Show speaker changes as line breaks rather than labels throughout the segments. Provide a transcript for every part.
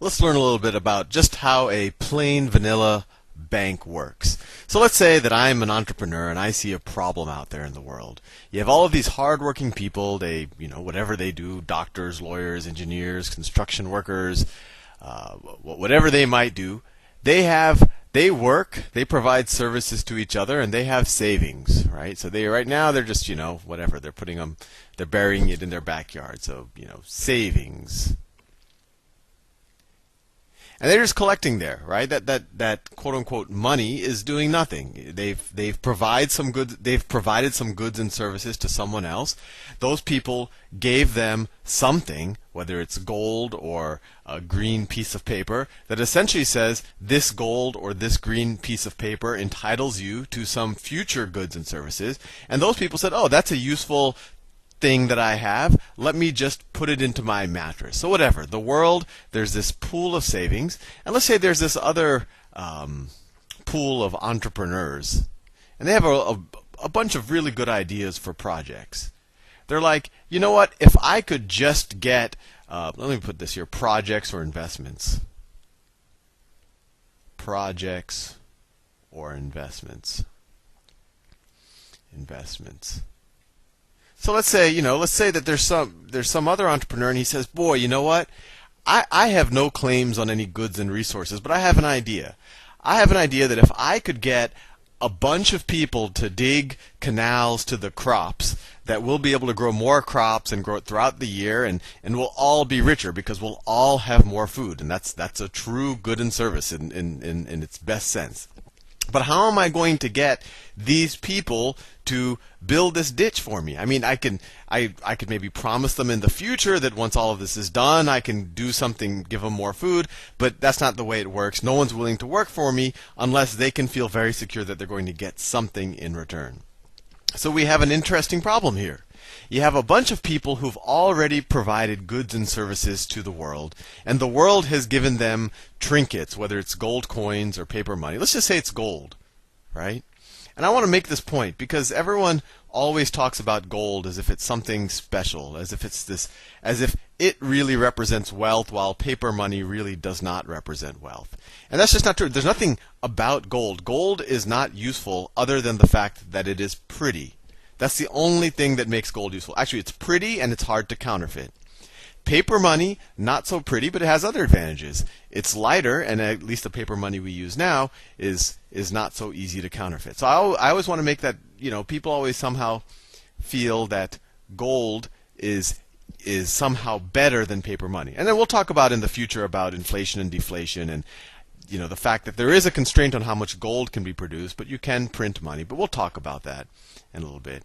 Let's learn a little bit about just how a plain vanilla bank works. So let's say that I'm an entrepreneur and I see a problem out there in the world. You have all of these hardworking people, whatever they do, doctors, lawyers, engineers, construction workers, whatever they might do, they work, they provide services to each other, and they have savings, right? So right now they're just, whatever, they're burying it in their backyard. So, savings. And they're just collecting there, right? That quote unquote money is doing nothing. They've provided some goods and services to someone else. Those people gave them something, whether it's gold or a green piece of paper, that essentially says this gold or this green piece of paper entitles you to some future goods and services. And those people said, "Oh, that's a useful thing that I have, let me just put it into my mattress." So whatever, the world, there's this pool of savings, and let's say there's this other pool of entrepreneurs, and they have a bunch of really good ideas for projects. They're like, you know what, if I could just get, let me put this here, projects or investments. Projects or investments. Investments. So let's say that there's some other entrepreneur and he says, "Boy, you know what? I have no claims on any goods and resources, but I have an idea. I have an idea that if I could get a bunch of people to dig canals to the crops, that we'll be able to grow more crops and grow it throughout the year, and we'll all be richer because we'll all have more food." And that's a true good and service in its best sense. But how am I going to get these people to build this ditch for me? I mean, I could maybe promise them in the future that once all of this is done, I can do something, give them more food, but that's not the way it works. No one's willing to work for me unless they can feel very secure that they're going to get something in return. So we have an interesting problem here. You have a bunch of people who've already provided goods and services to the world, and the world has given them trinkets, whether it's gold coins or paper money. Let's just say it's gold, right? And I want to make this point because everyone always talks about gold as if it's something special, as if it really represents wealth, while paper money really does not represent wealth. And that's just not true. There's nothing about gold. Gold is not useful other than the fact that it is pretty. That's the only thing that makes gold useful. Actually, it's pretty and it's hard to counterfeit. Paper money, not so pretty, but it has other advantages. It's lighter, and at least the paper money we use now is not so easy to counterfeit. So I always want to make that, people always somehow feel that gold is somehow better than paper money. And then we'll talk about in the future about inflation and deflation and the fact that there is a constraint on how much gold can be produced, but you can print money. But we'll talk about that in a little bit.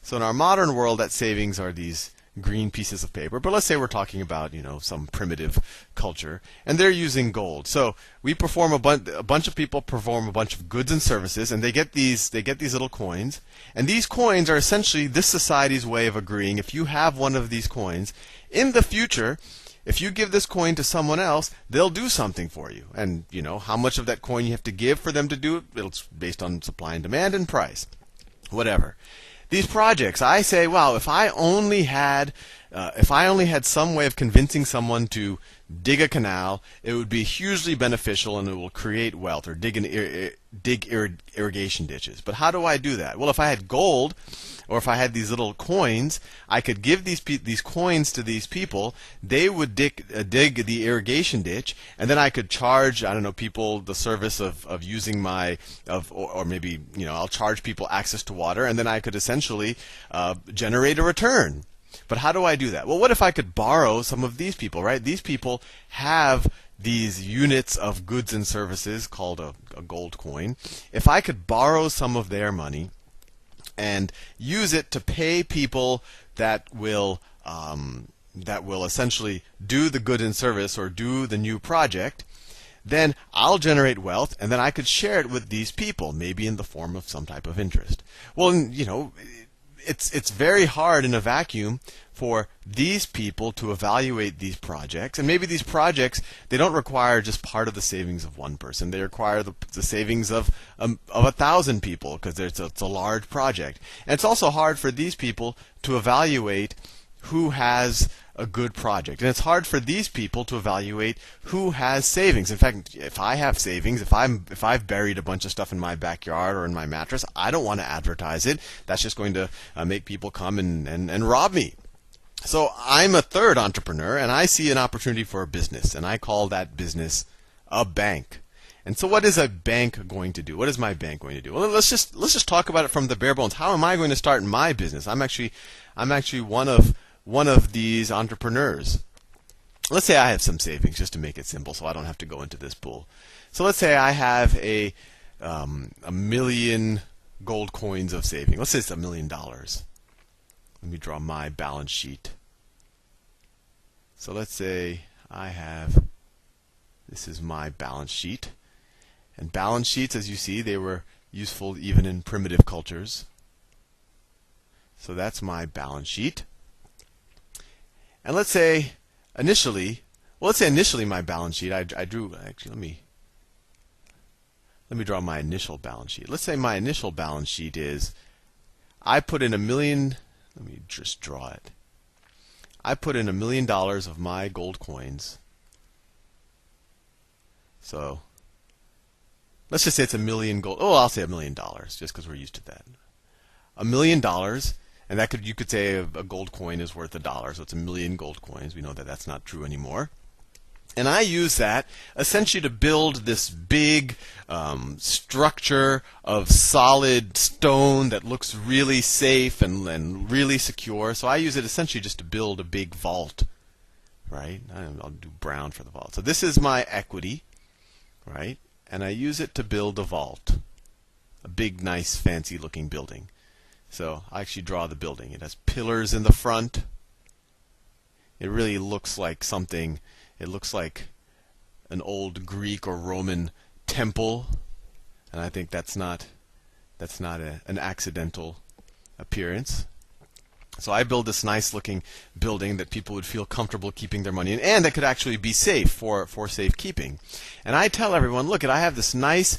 So in our modern world, that savings are these green pieces of paper. But let's say we're talking about some primitive culture, and they're using gold. So we perform a bunch of people perform a bunch of goods and services, and they get these little coins. And these coins are essentially this society's way of agreeing. If you have one of these coins, in the future, if you give this coin to someone else, they'll do something for you. And how much of that coin you have to give for them to do it, it's based on supply and demand and price. Whatever. These projects, I say, wow, if I only had some way of convincing someone to dig a canal, it would be hugely beneficial and it will create wealth, or dig irrigation ditches. But how do I do that? Well, if I had gold, or if I had these little coins, I could give these coins to these people. They would dig the irrigation ditch, and then I could charge, people the service of using or maybe I'll charge people access to water, and then I could essentially generate a return. But how do I do that? Well, what if I could borrow some of these people, right? These people have these units of goods and services called a gold coin. If I could borrow some of their money and use it to pay people that will essentially do the good and service or do the new project, then I'll generate wealth, and then I could share it with these people, maybe in the form of some type of interest. Well, it's very hard in a vacuum for these people to evaluate these projects. And maybe these projects, they don't require just part of the savings of one person. They require the savings of 1,000 people, because it's a large project. And it's also hard for these people to evaluate who has a good project. And it's hard for these people to evaluate who has savings. In fact, if I have savings, if I've buried a bunch of stuff in my backyard or in my mattress, I don't want to advertise it. That's just going to make people come and rob me. So I'm a third entrepreneur, and I see an opportunity for a business, and I call that business a bank. And so what is a bank going to do? What is my bank going to do? Well, let's just talk about it from the bare bones. How am I going to start my business? I'm actually one of these entrepreneurs. Let's say I have some savings, just to make it simple, so I don't have to go into this pool. So let's say I have a million gold coins of saving. Let's say it's $1 million. Let me draw my balance sheet. So let's say this is my balance sheet. And balance sheets, as you see, they were useful even in primitive cultures. So that's my balance sheet. And let's say initially my balance sheet, I drew, actually, let me draw my initial balance sheet. Let's say my initial balance sheet is, I put in $1 million, let me just draw it. I put in $1 million of my gold coins. So let's just say it's $1 million gold. Oh, I'll say $1 million, just because we're used to that. $1 million, and you could say a gold coin is worth $1, so it's 1 million gold coins. We know that that's not true anymore. And I use that essentially to build this big structure of solid stone that looks really safe and really secure. So I use it essentially just to build a big vault, right? I'll do brown for the vault. So this is my equity, right? And I use it to build a vault, a big, nice, fancy-looking building. So I actually draw the building. It has pillars in the front. It really looks like something. It looks like an old Greek or Roman temple, and I think that's not an accidental appearance. So I build this nice-looking building that people would feel comfortable keeping their money in, and that could actually be safe for safekeeping. And I tell everyone, look, I have this nice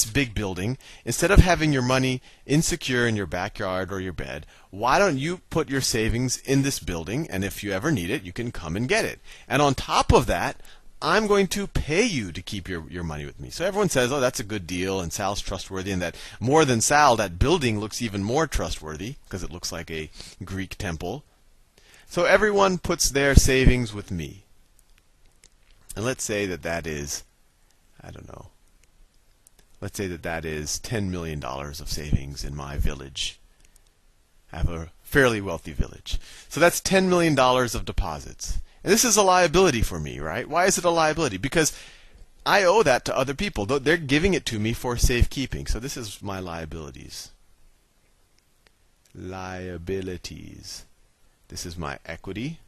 big building. Instead of having your money insecure in your backyard or your bed, why don't you put your savings in this building, and if you ever need it, you can come and get it. And on top of that, I'm going to pay you to keep your money with me. So everyone says, oh, that's a good deal, and Sal's trustworthy, and that more than Sal, that building looks even more trustworthy because it looks like a Greek temple. So everyone puts their savings with me. And let's say that is, I don't know, let's say that is $10 million of savings in my village. I have a fairly wealthy village. So that's $10 million of deposits. And this is a liability for me, right? Why is it a liability? Because I owe that to other people. They're giving it to me for safekeeping. So this is my liabilities. Liabilities. This is my equity.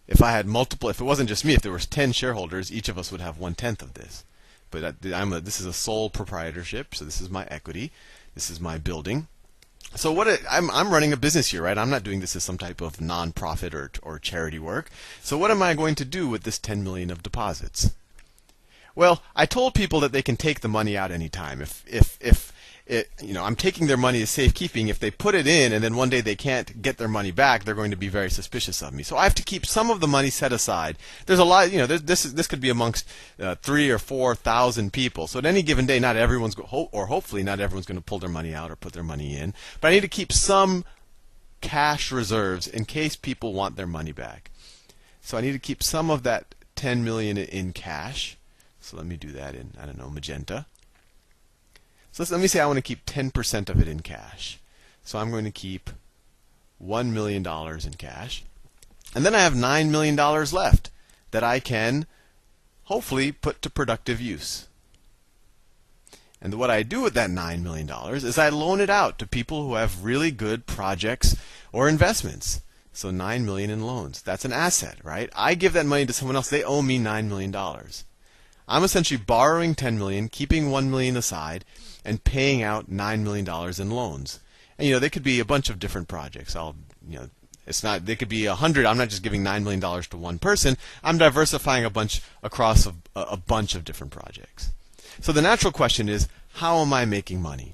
If I had multiple, if it wasn't just me, if there was 10 shareholders, each of us would have 1/10 of this. But this is a sole proprietorship, so this is my equity. This is my building. So I'm running a business here, right? I'm not doing this as some type of nonprofit or charity work. So what am I going to do with this 10 million of deposits? Well, I told people that they can take the money out anytime. If I'm taking their money as safekeeping. If they put it in and then one day they can't get their money back, they're going to be very suspicious of me. So I have to keep some of the money set aside. There's a lot, this could be amongst 3,000 or 4,000 people. So at any given day, not everyone's hopefully not everyone's going to pull their money out or put their money in. But I need to keep some cash reserves in case people want their money back. So I need to keep some of that 10 million in cash. So let me do that in, I don't know, magenta. So let me say I want to keep 10% of it in cash. So I'm going to keep $1 million in cash. And then I have $9 million left that I can hopefully put to productive use. And what I do with that $9 million is I loan it out to people who have really good projects or investments. So $9 million in loans. That's an asset, right? I give that money to someone else. They owe me $9 million. I'm essentially borrowing $10 million, keeping $1 million aside, and paying out $9 million in loans. And they could be a bunch of different projects. They could be 100. I'm not just giving $9 million to one person. I'm diversifying across a bunch of different projects. So the natural question is, how am I making money?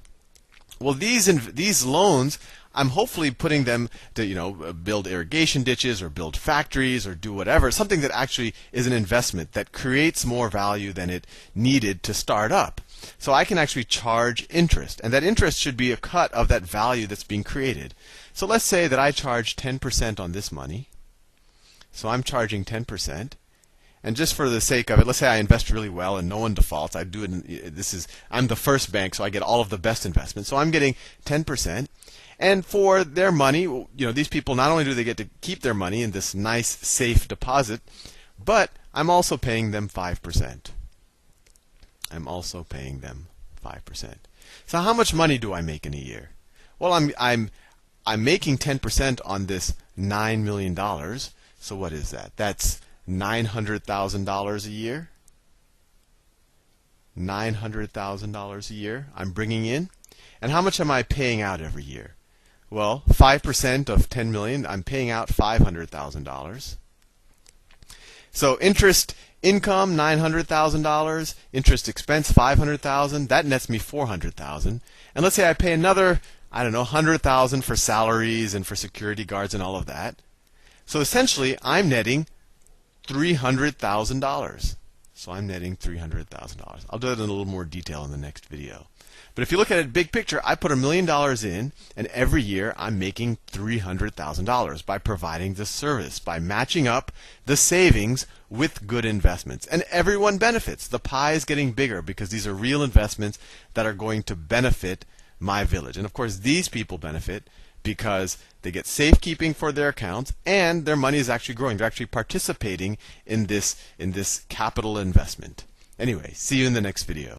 Well, these loans, I'm hopefully putting them to, build irrigation ditches or build factories or do whatever, something that actually is an investment that creates more value than it needed to start up. So I can actually charge interest, and that interest should be a cut of that value that's being created. So let's say that I charge 10% on this money. So I'm charging 10%. And just for the sake of it, let's say I invest really well and no one defaults. I do it. I'm the first bank, so I get all of the best investments. So I'm getting 10%. And for their money, these people, not only do they get to keep their money in this nice, safe deposit, but I'm also paying them 5%. I'm also paying them 5%. So how much money do I make in a year? Well, I'm making 10% on this $9 million. So what is that? That's $900,000 a year. $900,000 a year I'm bringing in. And how much am I paying out every year? Well, 5% of 10 million, I'm paying out $500,000. So interest income, $900,000. Interest expense, $500,000. That nets me $400,000. And let's say I pay another, $100,000 for salaries and for security guards and all of that. So essentially, I'm netting $300,000. So I'm netting $300,000. I'll do that in a little more detail in the next video. But if you look at it big picture, I put $1 million in, and every year I'm making $300,000 by providing this service, by matching up the savings with good investments. And everyone benefits. The pie is getting bigger because these are real investments that are going to benefit my village. And of course, these people benefit because they get safekeeping for their accounts and their money is actually growing. They're actually participating in this capital investment. Anyway, see you in the next video.